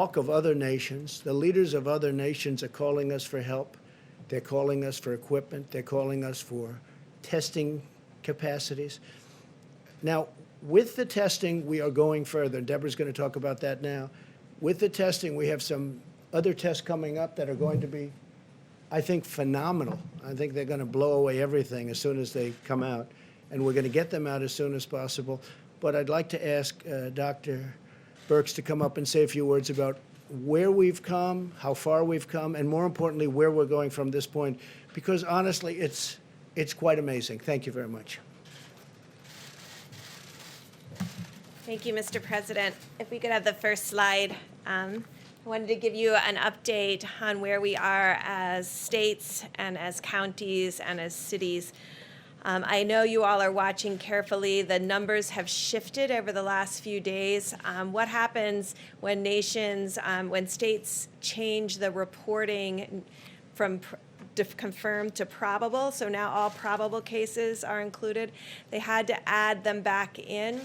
talk of other nations. The leaders of other nations are calling us for help. They're calling us for equipment. They're calling us for testing capacities. Now, with the testing, we are going further. Deborah's going to talk about that now. With the testing, we have some other tests coming up that are going to be, I think, phenomenal. I think they're going to blow away everything as soon as they come out, and we're going to get them out as soon as possible. But I'd like to ask Dr. Birx to come up and say a few words about where we've come, how far we've come, and more importantly, where we're going from this point, because honestly, it's quite amazing. Thank you very much. Thank you, Mr. President. If we could have the first slide. I wanted to give you an update on where we are as states and as counties and as cities. I know you all are watching carefully. The numbers have shifted over the last few days. What happens when when states change the reporting from confirmed to probable, so now all probable cases are included, they had to add them back in.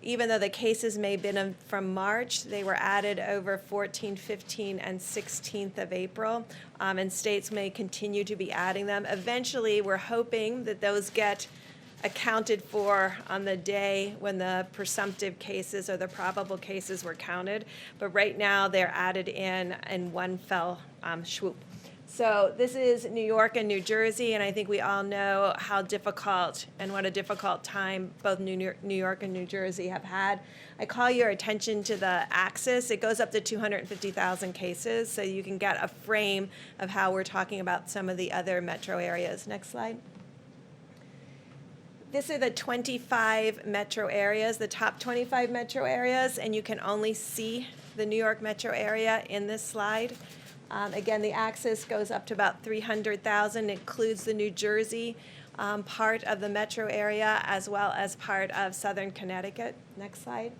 Even though the cases may have been from March, they were added over 14, 15, and 16th of April, and states may continue to be adding them. Eventually, we're hoping that those get accounted for on the day when the presumptive cases or the probable cases were counted, but right now they're added in one fell swoop. So this is New York and New Jersey, and I think we all know how difficult and what a difficult time both New York and New Jersey have had. I call your attention to the axis. It goes up to 250,000 cases, so you can get a frame of how we're talking about some of the other metro areas. Next slide. These are the 25 metro areas, the top 25 metro areas, and you can only see the New York metro area in this slide. Again, the axis goes up to about 300,000. It includes the New Jersey part of the metro area as well as part of southern Connecticut. Next slide.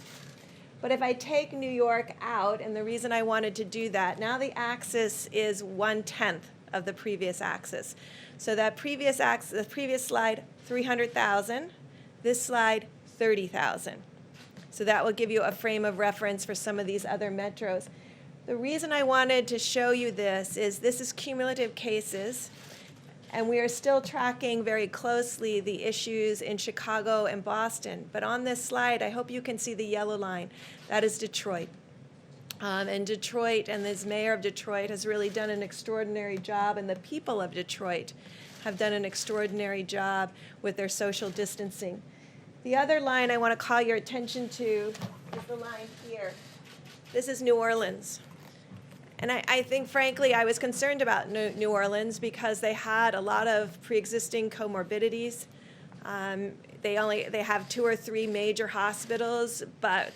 But if I take New York out, and the reason I wanted to do that, now the axis is 1/10 of the previous axis. So that previous axis, the previous slide, 300,000. This slide, 30,000. So that will give you a frame of reference for some of these other metros. The reason I wanted to show you this is cumulative cases, and we are still tracking very closely the issues in Chicago and Boston. But on this slide, I hope you can see the yellow line. That is Detroit. And Detroit and this mayor of Detroit has really done an extraordinary job, and the people of Detroit have done an extraordinary job with their social distancing. The other line I want to call your attention to is the line here. This is New Orleans. And I think, frankly, I was concerned about New Orleans because they had a lot of pre-existing comorbidities. They have 2 or 3 major hospitals, but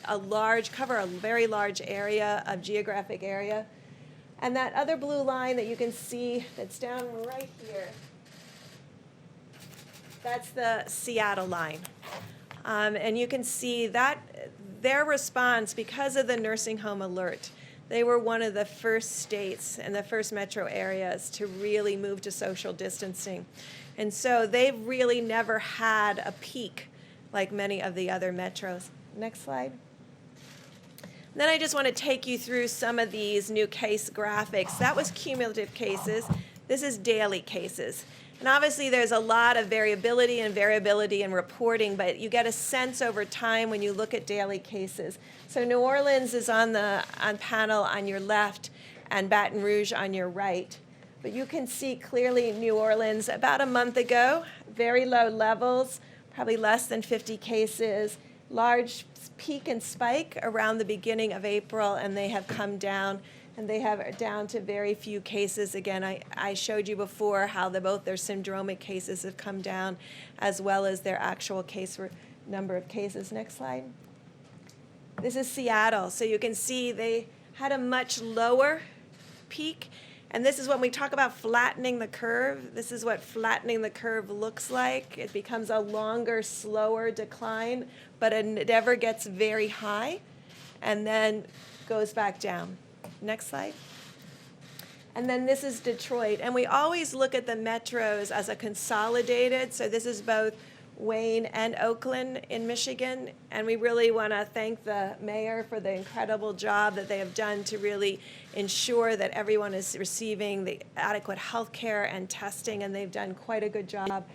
cover a very large area of geographic area. And that other blue line that you can see that's down right here, that's the Seattle line. And you can see that their response, because of the nursing home alert, they were one of the first states and the first metro areas to really move to social distancing. And so they've really never had a peak like many of the other metros. Next slide. And then I just want to take you through some of these new case graphics. That was cumulative cases. This is daily cases. And obviously there's a lot of variability in reporting, but you get a sense over time when you look at daily cases. So New Orleans is on panel on your left and Baton Rouge on your right. But you can see clearly New Orleans about a month ago, very low levels, probably less than 50 cases, large peak and spike around the beginning of April, and they have come down. And they have down to very few cases. Again, I showed you before how both their syndromic cases have come down as well as their actual number of cases. Next slide. This is Seattle. So you can see they had a much lower peak. And this is when we talk about flattening the curve. This is what flattening the curve looks like. It becomes a longer, slower decline, but it never gets very high and then goes back down. Next slide. And then this is Detroit. And we always look at the metros as a consolidated. So this is both Wayne and Oakland in Michigan. And we really want to thank the mayor for the incredible job that they have done to really ensure that everyone is receiving the adequate health care and testing. And they've done quite a good job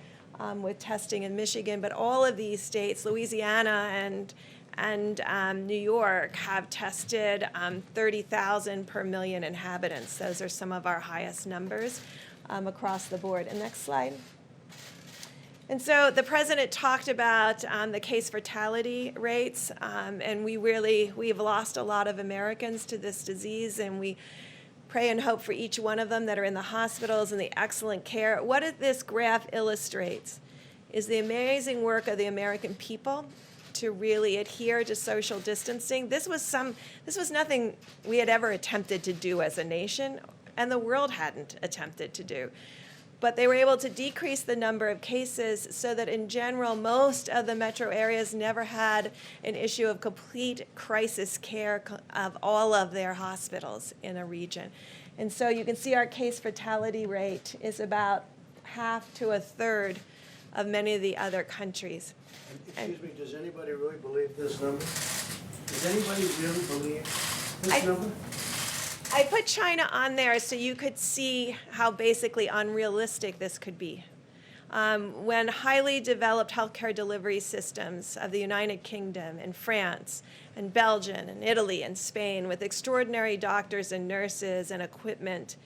with testing in Michigan. But all of these states, Louisiana and New York, have tested 30,000 per million inhabitants. Those are some of our highest numbers across the board. And next slide. And so the president talked about the case fatality rates, and we've lost a lot of Americans to this disease, and we pray and hope for each one of them that are in the hospitals and the excellent care. What this graph illustrates is the amazing work of the American people to really adhere to social distancing. This was nothing we had ever attempted to do as a nation, and the world hadn't attempted to do. But they were able to decrease the number of cases so that in general, most of the metro areas never had an issue of complete crisis care of all of their hospitals in a region. And so you can see our case fatality rate is about half to a third of many of the other countries. Excuse me, does anybody really believe this number? Does anybody really believe this number? I put China on there so you could see how basically unrealistic this could be. When highly developed healthcare delivery systems of the United Kingdom and France and Belgium and Italy and Spain with extraordinary doctors and nurses and equipment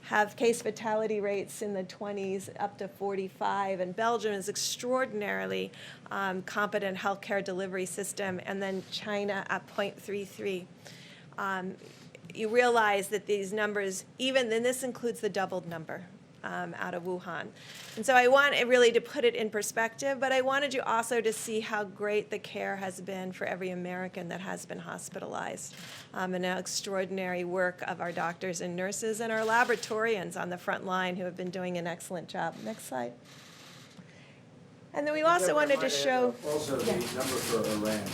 have case fatality rates in the 20s up to 45, and Belgium is extraordinarily competent healthcare delivery system, and then China at 0.33. You realize that these numbers, even then this includes the doubled number out of Wuhan. And so I want it really to put it in perspective, but I wanted you also to see how great the care has been for every American that has been hospitalized, and the extraordinary work of our doctors and nurses and our laboratorians on the front line who have been doing an excellent job. Next slide. And then we also wanted to show... Also the number for Iran.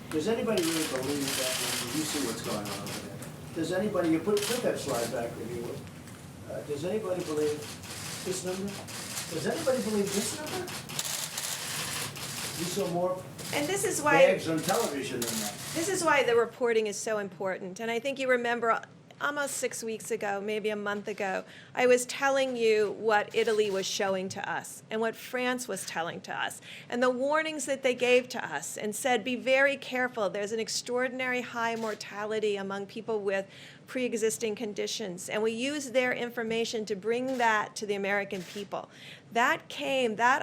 Does anybody really believe that number? You see what's going on over there. Does anybody, you put that slide back if you would. Does anybody believe this number? Does anybody believe this number? You saw more and this is why bags on television than that. This is why the reporting is so important. And I think you remember almost 6 weeks ago, maybe a month ago, I was telling you what Italy was showing to us and what France was telling to us and the warnings that they gave to us and said, be very careful. There's an extraordinary high mortality among people with pre-existing conditions. And we used their information to bring that to the American people. That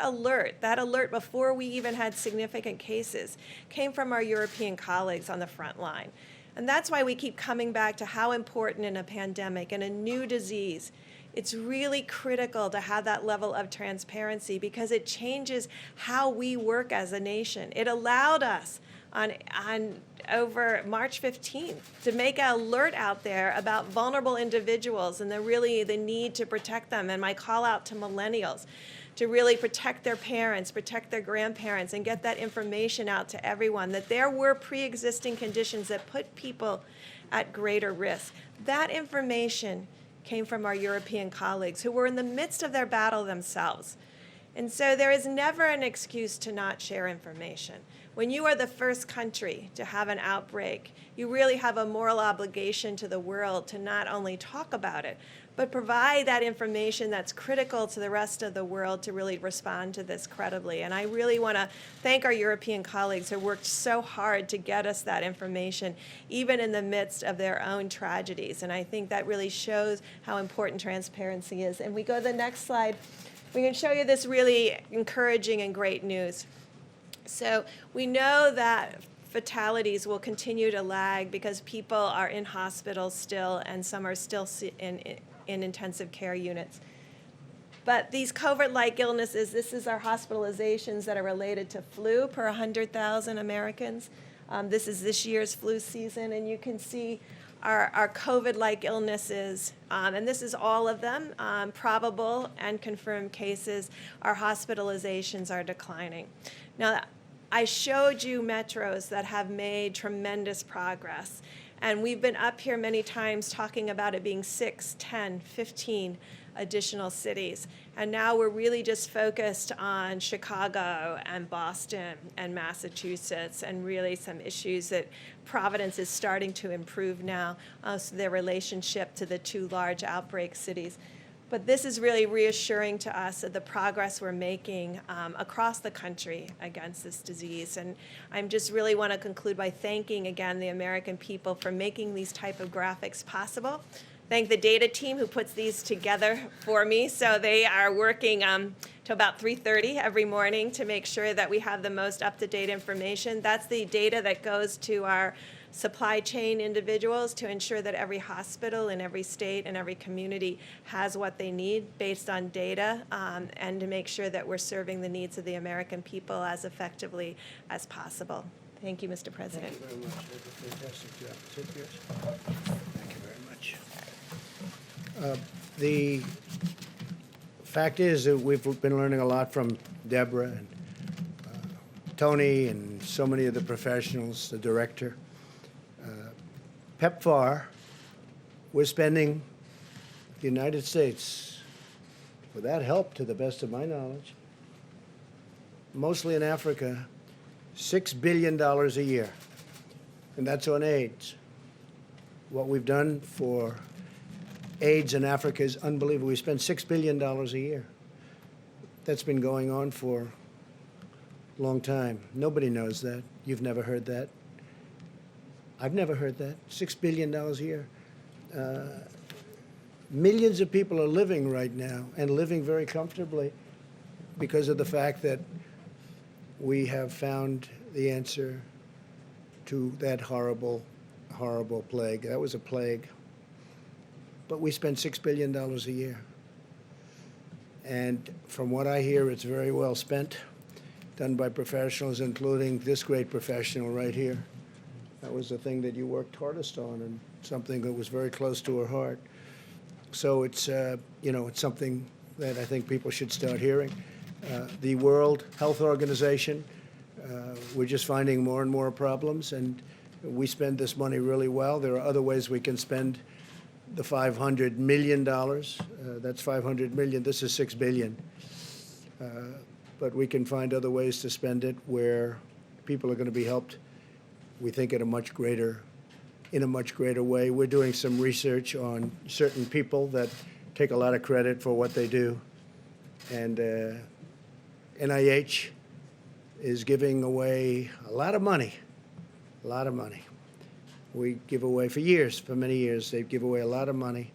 alert before we even had significant cases, came from our European colleagues on the front line. And that's why we keep coming back to how important in a pandemic and a new disease, it's really critical to have that level of transparency because it changes how we work as a nation. It allowed us on over March 15th to make an alert out there about vulnerable individuals and the need to protect them. And my call out to millennials to really protect their parents, protect their grandparents, and get that information out to everyone, that there were pre-existing conditions that put people at greater risk. That information came from our European colleagues who were in the midst of their battle themselves. And so there is never an excuse to not share information. When you are the first country to have an outbreak, you really have a moral obligation to the world to not only talk about it, but provide that information that's critical to the rest of the world to really respond to this credibly. And I really want to thank our European colleagues who worked so hard to get us that information, even in the midst of their own tragedies. And I think that really shows how important transparency is. And we go to the next slide. We can show you this really encouraging and great news. So we know that fatalities will continue to lag because people are in hospitals still, and some are still in intensive care units. But these COVID-like illnesses, this is our hospitalizations that are related to flu per 100,000 Americans. This is this year's flu season, and you can see our COVID-like illnesses, and this is all of them, probable and confirmed cases. Our hospitalizations are declining. Now, I showed you metros that have made tremendous progress. And we've been up here many times talking about it being 6, 10, 15 additional cities. And now we're really just focused on Chicago and Boston and Massachusetts, and really some issues that Providence is starting to improve now, so their relationship to the two large outbreak cities. But this is really reassuring to us of the progress we're making across the country against this disease. And I just really want to conclude by thanking again the American people for making these type of graphics possible. Thank the data team who puts these together for me. So they are working till about 3:30 every morning to make sure that we have the most up-to-date information. That's the data that goes to our supply chain individuals to ensure that every hospital in every state and every community has what they need based on data, and to make sure that we're serving the needs of the American people as effectively as possible. Thank you, Mr. President. Thank you very much. You did a fantastic job. Is it yours? Thank you very much. The fact is that we've been learning a lot from Deborah and Tony and so many of the professionals, the director. PEPFAR, we're spending the United States, without help to the best of my knowledge, mostly in Africa, $6 billion a year. And that's on AIDS. What we've done for AIDS in Africa is unbelievable. We spend $6 billion a year. That's been going on for a long time. Nobody knows that. You've never heard that. I've never heard that. $6 billion a year. Millions of people are living right now, and living very comfortably, because of the fact that we have found the answer to that horrible, horrible plague. That was a plague. But we spend $6 billion a year. And from what I hear, it's very well spent, done by professionals, including this great professional right here. That was the thing that you worked hardest on, and something that was very close to her heart. So it's, it's something that I think people should start hearing. The World Health Organization, we're just finding more and more problems, and we spend this money really well. There are other ways we can spend the $500 million. That's $500 million. This is $6 billion. But we can find other ways to spend it where people are going to be helped, we think, in a much greater way. We're doing some research on certain people that take a lot of credit for what they do. And NIH is giving away a lot of money. We give away for many years, they give away a lot of money.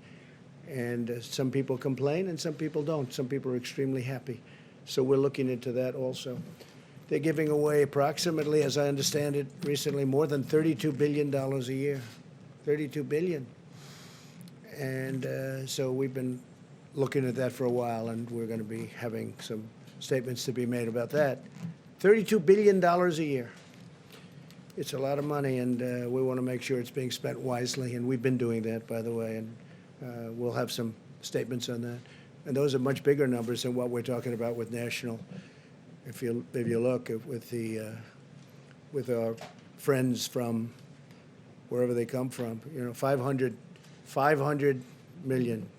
And some people complain and some people don't. Some people are extremely happy. So we're looking into that also. They're giving away approximately, as I understand it, recently more than $32 billion a year. $32 billion. And so we've been looking at that for a while, and we're going to be having some statements to be made about that. $32 billion a year. It's a lot of money, and we want to make sure it's being spent wisely, and we've been doing that, by the way, and we'll have some statements on that. And those are much bigger numbers than what we're talking about with national. If you look with our friends from wherever they come from, 500 million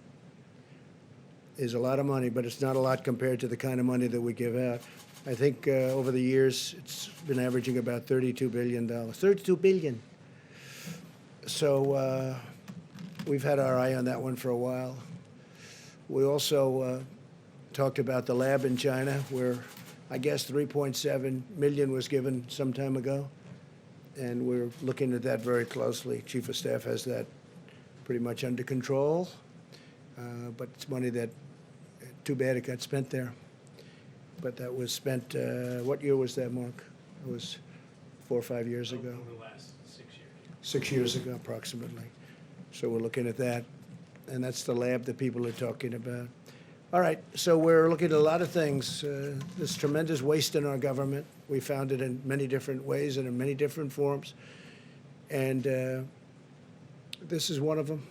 is a lot of money, but it's not a lot compared to the kind of money that we give out. I think over the years, it's been averaging about $32 billion. $32 billion. So we've had our eye on that one for a while. We also talked about the lab in China, where I guess 3.7 million was given some time ago. And we're looking at that very closely. Chief of Staff has that pretty much under control. But it's money that, too bad it got spent there. But that was spent, what year was that, Mark? It was 4 or 5 years ago. Over the last 6 years. 6 years ago, approximately. So we're looking at that. And that's the lab that people are talking about. All right, so we're looking at a lot of things. There's tremendous waste in our government. We found it in many different ways and in many different forms. And this is one of them.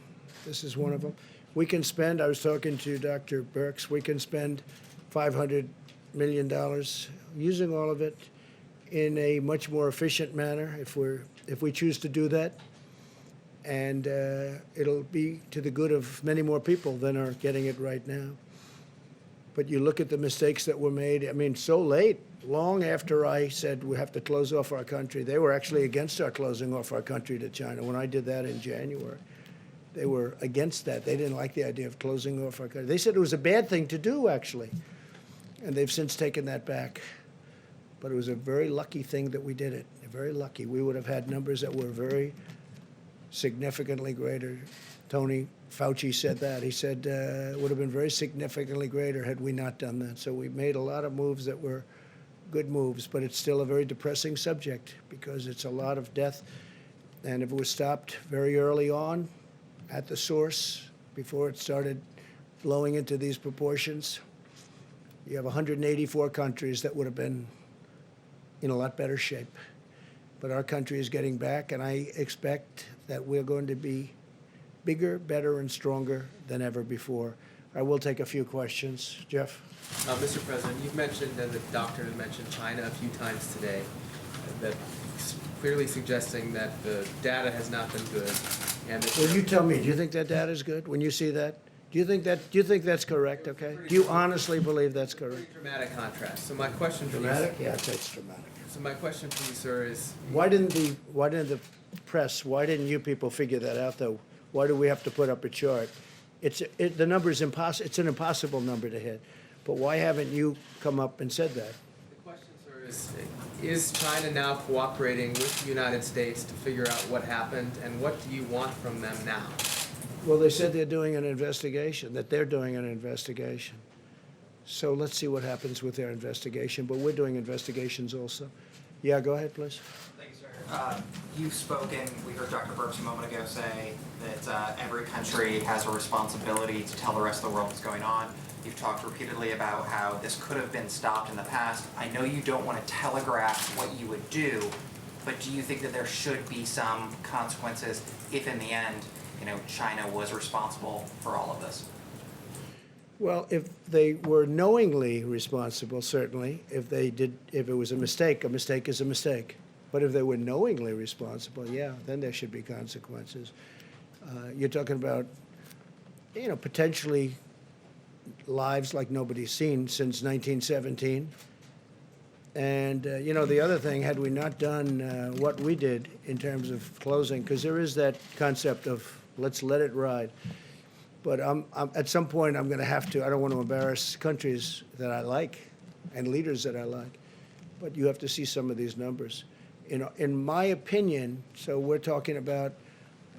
This is one of them. We can spend, I was talking to Dr. Birx, we can spend $500 million using all of it in a much more efficient manner if we choose to do that. and it'll be to the good of many more people than are getting it right now. But you look at the mistakes that were made, I mean, so late, long after I said we have to close off our country. They were actually against our closing off our country to China when I did that in January. They were against that. They didn't like the idea of closing off our country. They said it was a bad thing to do, actually. And they've since taken that back. But it was a very lucky thing that we did it. Very lucky. We would have had numbers that were very significantly greater. Tony Fauci said that. He said it would have been very significantly greater had we not done that. So we made a lot of moves that were good moves, but it's still a very depressing subject because it's a lot of death. And if it was stopped very early on at the source, before it started blowing into these proportions, you have 184 countries that would have been in a lot better shape. But our country is getting back, and I expect that we're going to be bigger, better, and stronger than ever before. I will take a few questions. Jeff? Mr. President, you've mentioned, and the doctor has mentioned China a few times today, that clearly suggesting that the data has not been good. And that Well, you tell me, do you think that data is good when you see that? Do you think that's correct, okay? Do you honestly believe that's correct? pretty dramatic contrast. So my question for Dramatic? you, Yeah, it's dramatic. so my question for you, sir, is Why didn't the press, why didn't you people figure that out, though? Why do we have to put up a chart? The number is impossible, it's an impossible number to hit. But why haven't you come up and said that? the question, sir, is China now cooperating with the United States to figure out what happened, and what do you want from them now? Well, they said they're doing an investigation, that they're doing an investigation. So let's see what happens with their investigation, but we're doing investigations also. Yeah, go ahead, please. Thank you, sir. You've spoken, we heard Dr. Birx a moment ago say that every country has a responsibility to tell the rest of the world what's going on. You've talked repeatedly about how this could have been stopped in the past. I know you don't want to telegraph what you would do, but do you think that there should be some consequences if in the end, China was responsible for all of this? Well, if they were knowingly responsible, certainly. If it was a mistake is a mistake. But if they were knowingly responsible, yeah, then there should be consequences. You're talking about, potentially lives like nobody's seen since 1917. And, the other thing, had we not done what we did in terms of closing, because there is that concept of let's let it ride. But at some point, I'm going to have to, I don't want to embarrass countries that I like and leaders that I like, but you have to see some of these numbers. In my opinion, so we're talking about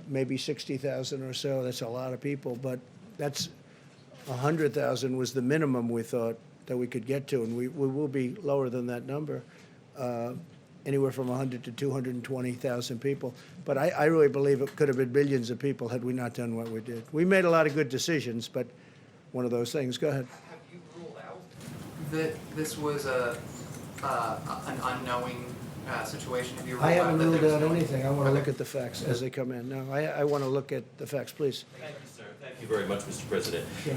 maybe 60,000 or so. That's a lot of people, but that's 100,000 was the minimum we thought that we could get to, and we will be lower than that number, anywhere from 100 to 220,000 people. But I really believe it could have been billions of people had we not done what we did. We made a lot of good decisions, but one of those things. Go ahead. Have you ruled out that this was an unknowing situation? Have you ruled I out haven't that ruled there was out no- anything. I want to Okay. look at the facts as they come in. No, I want to look at the facts, please. Thank you, sir. Thank you very much, Mr. President. Sure.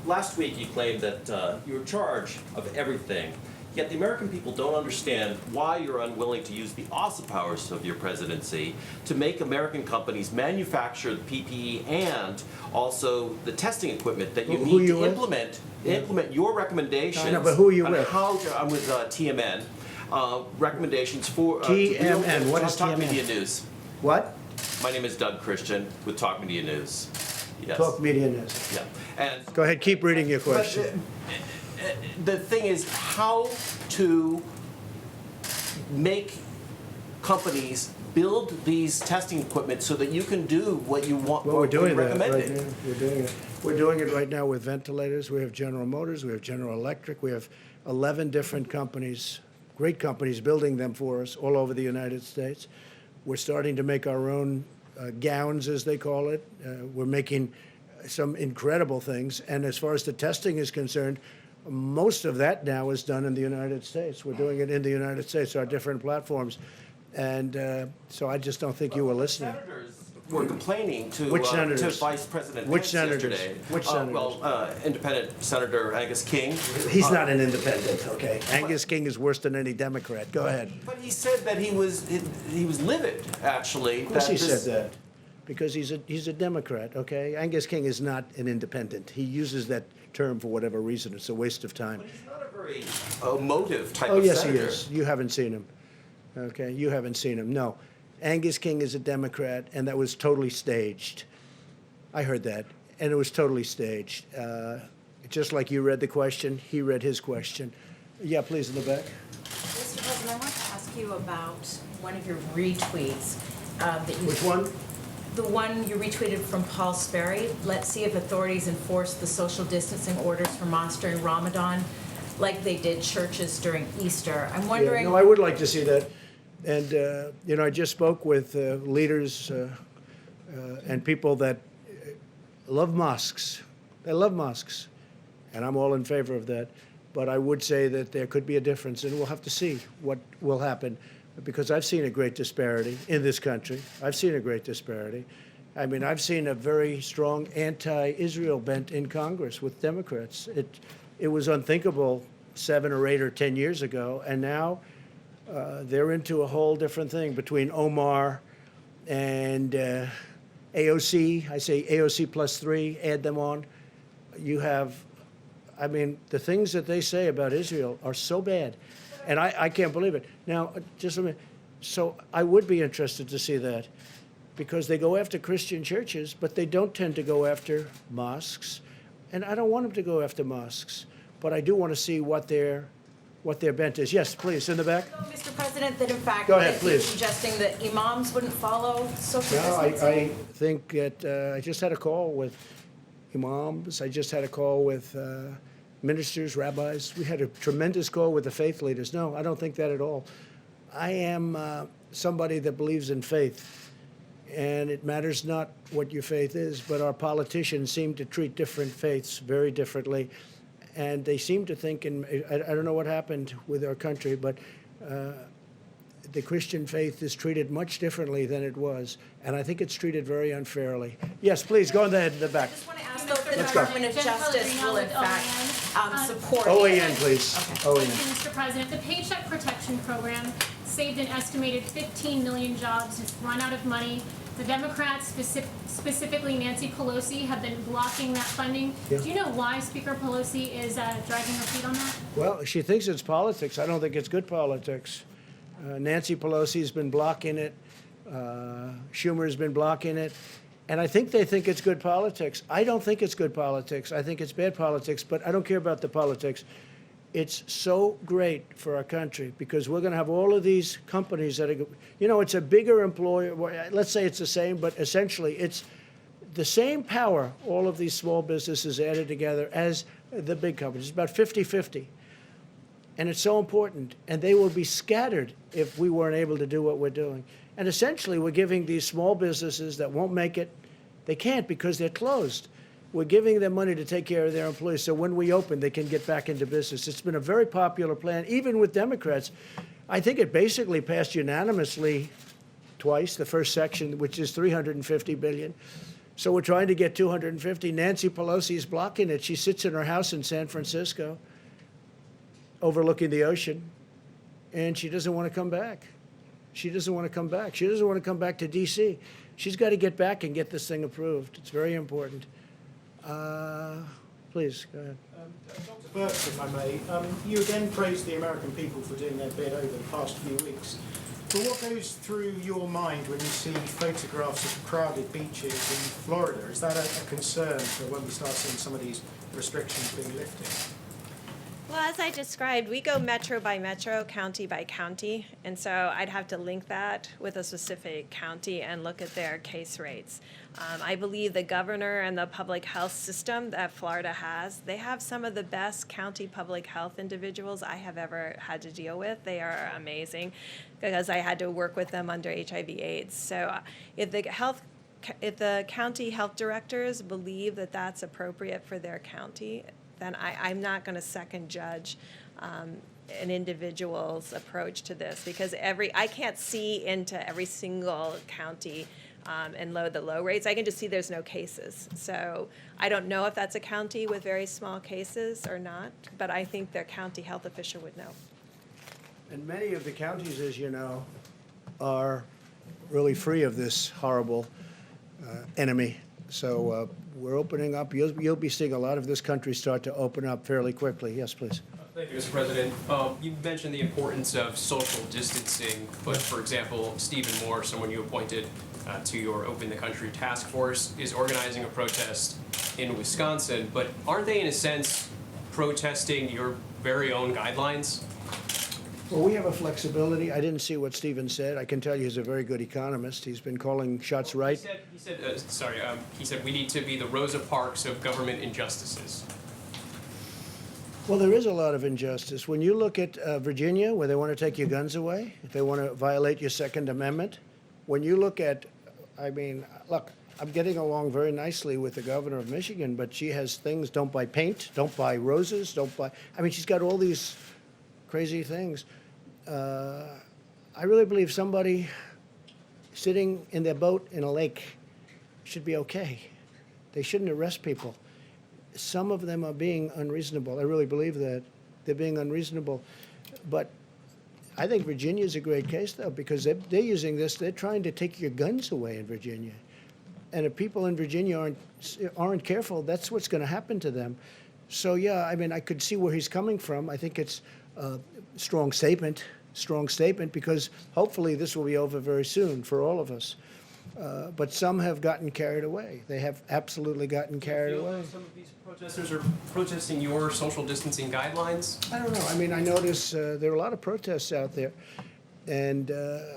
Last week, you claimed that you're in charge of everything, yet the American people don't understand why you're unwilling to use the awesome powers of your presidency to make American companies manufacture the PPE and also the testing equipment that you Who need you to with? implement your recommendations. I know, but who are you on with? I'm with TMN. Recommendations for TMN, what is Talk TMN? Media News. What? My name is Doug Christian with Talk Media News. Yes. Talk Media News. Yeah. And Go ahead, keep reading your question. the thing is how to make companies build these testing equipment so that you can do what you want, Well, we're what you doing that right recommended. now. We're doing it. We're doing it right now with ventilators. We have General Motors, we have General Electric, we have 11 different companies, great companies, building them for us all over the United States. We're starting to make our own gowns, as they call it. We're making some incredible things. And as far as the testing is concerned, most of that now is done in the United States. We're doing it in the United States, our different platforms. And so I just don't think you were listening. Senators were complaining to, Which to senators? Vice President Which Pence senators? yesterday. Which senators? Independent Senator Angus King. He's not an independent, okay? Angus King is worse than any Democrat. Go ahead. But he said that he was livid, actually. Of course he this- said that. because he's a Democrat, okay? Angus King is not an independent. He uses that term for whatever reason. It's a waste of time. But he's not a very emotive type Oh, of yes, senator. he is. You haven't seen him. Okay, you haven't seen him. No. Angus King is a Democrat, and that was totally staged. I heard that, and it was totally staged. Just like you read the question, he read his question. Yeah, please, in the back. Mr. President, I want to ask you about one of your retweets that you. Which one? The one you retweeted from Paul Sperry. Let's see if authorities enforce the social distancing orders for mosques during Ramadan like they did churches during Easter. I'm Yeah, wondering. no, I would like to see that. And, I just spoke with leaders and people that love mosques. They love mosques. And I'm all in favor of that. But I would say that there could be a difference, and we'll have to see what will happen, because I've seen a great disparity in this country. I've seen a great disparity. I mean, I've seen a very strong anti-Israel bent in Congress with Democrats. It was unthinkable 7 or 8 or 10 years ago, and now they're into a whole different thing between Omar and AOC. I say AOC plus 3, add them on. You have, I mean, the things that they say about Israel are so bad, and I can't believe it. Now, just a minute. So I would be interested to see that, because they go after Christian churches, but they don't tend to go after mosques, and I don't want them to go after mosques, but I do want to see what their bent is. Yes, please, in the back. Mr. President, that in fact. Go ahead, that you're please. Suggesting that imams wouldn't follow social No, distancing? I think that I just had a call with imams. I just had a call with ministers, rabbis. We had a tremendous call with the faith leaders. No, I don't think that at all. I am somebody that believes in faith, and it matters not what your faith is, but our politicians seem to treat different faiths very differently, and they seem to think, and I don't know what happened with our country, but the Christian faith is treated much differently than it was, and I think it's treated very unfairly. Yes, please, go ahead in the back. I just want to ask, though, if the Let's go. Department of Jennifer Justice Pellegrino will in with fact OAN. support. OAN, please. Okay. OAN. Thank you, Mr. President. The Paycheck Protection Program saved an estimated 15 million jobs. It's run out of money. The Democrats, specifically Nancy Pelosi, have been blocking that funding. Yeah. Do you know why Speaker Pelosi is dragging her feet on that? Well, she thinks it's politics. I don't think it's good politics. Nancy Pelosi's been blocking it. Schumer's been blocking it. And I think they think it's good politics. I don't think it's good politics. I think it's bad politics, but I don't care about the politics. It's so great for our country, because we're going to have all of these companies that are, it's a bigger employer. Let's say it's the same, but essentially it's the same power, all of these small businesses added together, as the big companies. It's about 50-50. And it's so important. And they will be scattered if we weren't able to do what we're doing. And essentially, we're giving these small businesses that won't make it, they can't because they're closed. We're giving them money to take care of their employees, so when we open, they can get back into business. It's been a very popular plan, even with Democrats. I think it basically passed unanimously twice, the first section, which is $350 billion. So we're trying to get 250. Nancy Pelosi is blocking it. She sits in her house in San Francisco, overlooking the ocean, and she doesn't want to come back. She doesn't want to come back. She doesn't want to come back to D.C. She's got to get back and get this thing approved. It's very important. Please, go ahead. Dr. Burks, if I may, you again praised the American people for doing their bit over the past few weeks. But what goes through your mind when you see photographs of crowded beaches in Florida? Is that a concern for when we start seeing some of these restrictions being lifted? Well, as I described, we go metro by metro, county by county, and so I'd have to link that with a specific county and look at their case rates. I believe the governor and the public health system that Florida has, they have some of the best county public health individuals I have ever had to deal with. They are amazing, because I had to work with them under HIV/AIDS. So if the county health directors believe that that's appropriate for their county, then I'm not going to second judge an individual's approach to this, because I can't see into every single county and load the low rates. I can just see there's no cases. So I don't know if that's a county with very small cases or not, but I think their county health official would know. And many of the counties, as you know, are really free of this horrible enemy. So we're opening up. You'll be seeing a lot of this country start to open up fairly quickly. Yes, please. Thank you, Mr. President. You mentioned the importance of social distancing, but for example, Stephen Moore, someone you appointed to your Open the Country task force, is organizing a protest in Wisconsin, but aren't they in a sense protesting your very own guidelines? Well, we have a flexibility. I didn't see what Stephen said. I can tell you he's a very good economist. He's been calling shots right. He said we need to be the Rosa Parks of government injustices. Well, there is a lot of injustice. When you look at Virginia, where they want to take your guns away, if they want to violate your Second Amendment, when you look at, I mean, look, I'm getting along very nicely with the governor of Michigan, but she has things, don't buy paint, don't buy roses, don't buy, I mean, she's got all these crazy things. I really believe somebody sitting in their boat in a lake should be okay. They shouldn't arrest people. Some of them are being unreasonable. I really believe that. They're being unreasonable. But I think Virginia's a great case, though, because they're using this. They're trying to take your guns away in Virginia. And if people in Virginia aren't careful, that's what's going to happen to them. So, yeah, I mean, I could see where he's coming from. I think it's a strong statement, because hopefully this will be over very soon for all of us. But some have gotten carried away. They have absolutely gotten carried away. Some of these protesters are protesting your social distancing guidelines? I don't know. I mean, I notice there are a lot of protests out there. And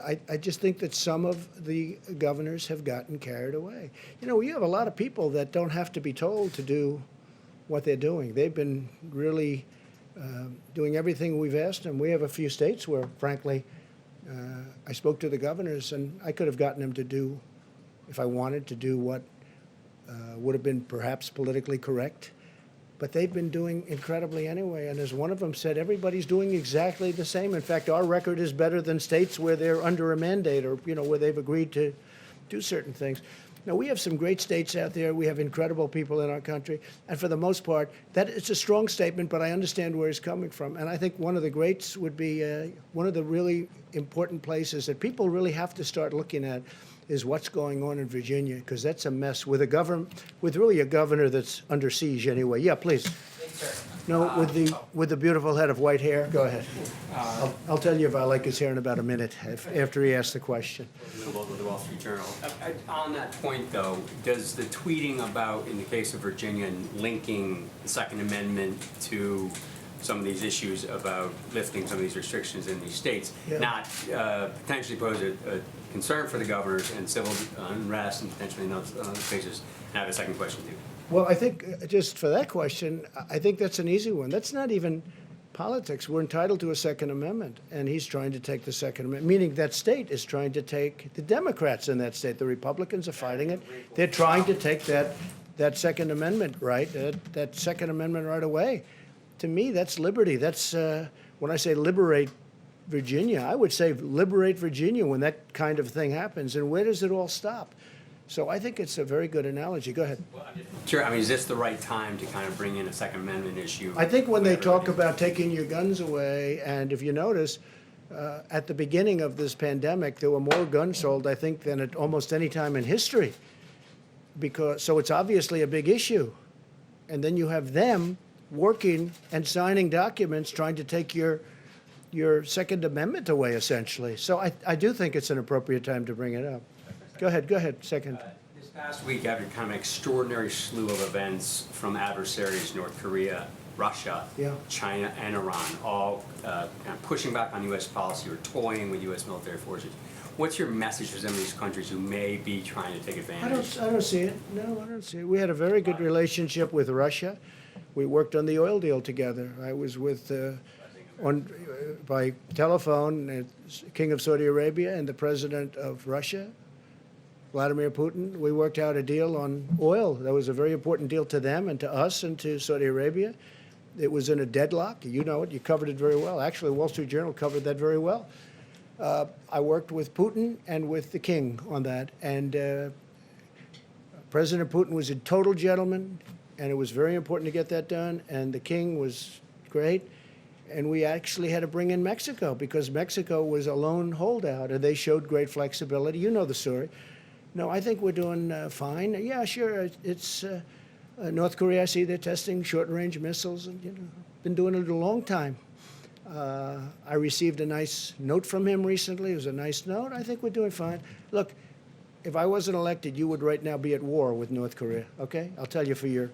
I just think that some of the governors have gotten carried away. You know, you have a lot of people that don't have to be told to do what they're doing. They've been really doing everything we've asked them. We have a few states where, frankly, I spoke to the governors, and I could have gotten them to do, if I wanted to do what would have been perhaps politically correct. But they've been doing incredibly anyway. And as one of them said, everybody's doing exactly the same. In fact, our record is better than states where they're under a mandate or, you know, where they've agreed to do certain things. Now, we have some great states out there. We have incredible people in our country. And for the most part, that it's a strong statement, but I understand where he's coming from. And I think one of the greats would be one of the really important places that people really have to start looking at is what's going on in Virginia, because that's a mess with a really a governor that's under siege anyway. Yeah, please. Thanks, sir. No, with the beautiful head of white hair. Go ahead. I'll tell you if I like his hair in about a minute after he asks the question. With the Wall Street Journal. On that point, though, does the tweeting about, in the case of Virginia, linking the Second Amendment to some of these issues about lifting some of these restrictions in these states, not potentially pose a concern for the governors and civil unrest and potentially in other cases? And I have a second question, too. Well, I think just for that question, I think that's an easy one. That's not even politics. We're entitled to a Second Amendment, and he's trying to take the Second Amendment, meaning that state is trying to take the Democrats in that state. The Republicans are fighting it. They're trying to take that Second Amendment right, that Second Amendment right away. To me, that's liberty. That's when I say liberate Virginia, I would say liberate Virginia when that kind of thing happens. And where does it all stop? So I think it's a very good analogy. Go ahead. Sure. I mean, is this the right time to kind of bring in a Second Amendment issue? I think when they talk about taking your guns away, and if you notice, at the beginning of this pandemic, there were more guns sold, I think, than at almost any time in history. So it's obviously a big issue. And then you have them working and signing documents trying to take your Second Amendment away, essentially. So I do think it's an appropriate time to bring it up. Go ahead, second. This past week, after kind of an extraordinary slew of events from adversaries, North Korea, Russia, China, and Iran, all kind of pushing back on U.S. policy or toying with U.S. military forces, what's your message to some of these countries who may be trying to take advantage? I don't see it. No, I don't see it. We had a very good relationship with Russia. We worked on the oil deal together. I was with by telephone, King of Saudi Arabia and the President of Russia, Vladimir Putin. We worked out a deal on oil. That was a very important deal to them and to us and to Saudi Arabia. It was in a deadlock. You know it. You covered it very well. Actually, Wall Street Journal covered that very well. I worked with Putin and with the King on that. And President Putin was a total gentleman, and it was very important to get that done. And the King was great. And we actually had to bring in Mexico because Mexico was a lone holdout, and they showed great flexibility. You know the story. No, I think we're doing fine. Yeah, sure. It's North Korea. I see they're testing short-range missiles, and been doing it a long time. I received a nice note from him recently. It was a nice note. I think we're doing fine. Look, if I wasn't elected, you would right now be at war with North Korea. Okay, I'll tell you for your